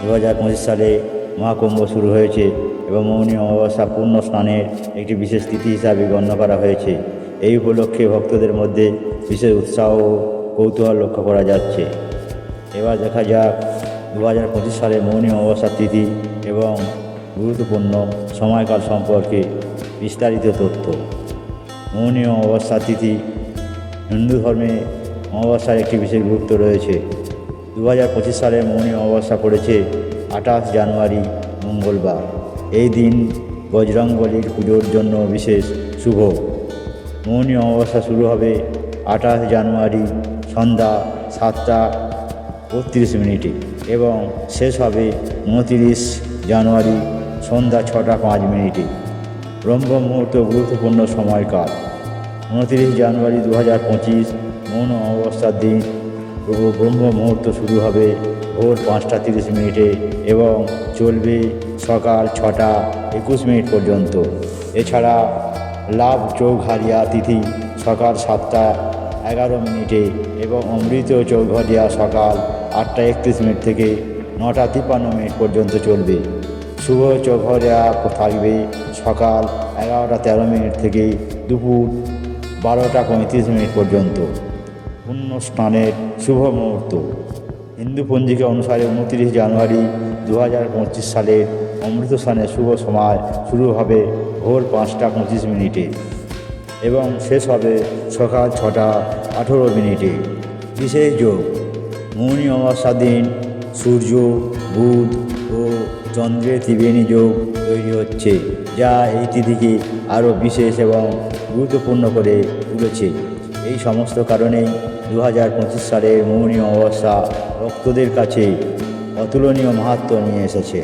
2025 সালে মহাকুম্ভ শুরু হয়েছে এবং মৌনী অমাবস্যা পূর্ণ স্নানের একটি বিশেষ তিথি হিসাবে গণ্য করা হয়েছে। এই উপলক্ষে ভক্তদের মধ্যে বিশেষ উৎসাহ ও কৌতূহল লক্ষ্য করা যাচ্ছে। এবার দেখা যাক 2025 সালে মৌনী অমাবস্যার তিথি এবং গুরুত্বপূর্ণ সময়কাল সম্পর্কে বিস্তারিত তথ্য। মৌনী অমাবস্যার তিথি হিন্দু ধর্মে অমাবস্যার একটি বিশেষ গুরুত্ব রয়েছে। 2025 সালে মৌনী অমাবস্যা পড়েছে 28 জানুয়ারি মঙ্গলবার। এই দিন বজরংবলীর পুজোর জন্য বিশেষ শুভ। মৌনী অমাবস্যা শুরু হবে 28 জানুয়ারি সন্ধ্যা 7:32 এবং শেষ হবে 29 জানুয়ারি সন্ধ্যা 6:05। ব্রহ্ম মুহূর্ত গুরুত্বপূর্ণ সময়কাল। 29 জানুয়ারি 2025 মৌন অমাবস্যার দিন ব্রহ্ম মুহূর্ত শুরু হবে ভোর 5:30 এবং চলবে সকাল 6:21 পর্যন্ত। এছাড়া লাভ চৌঘারিয়া তিথি সকাল 7:11 এবং অমৃত চৌঘারিয়া সকাল 8:31 থেকে 9:53 পর্যন্ত চলবে। শুভ চৌঘারিয়া থাকবে সকাল 11:13 থেকে দুপুর 12:35 পর্যন্ত। পুণ্য স্নানের শুভ মুহূর্ত। হিন্দু পঞ্জিকা অনুসারে 29 জানুয়ারি 2025 সালে অমৃত স্নানের শুভ সময় শুরু হবে ভোর 5:25 এবং শেষ হবে সকাল 6:18। বিশেষ যোগ। মৌনী অমাবস্যার দিন সূর্য, বুধ ও চন্দ্রের ত্রিবেণী যোগ তৈরি হচ্ছে, যা এই তিথিকে আরও বিশেষ এবং গুরুত্বপূর্ণ করে তুলেছে। এই সমস্ত কারণেই 2025 সালের মৌনী অমাবস্যা ভক্তদের কাছে অতুলনীয় মাহাত্ম্য নিয়ে এসেছে।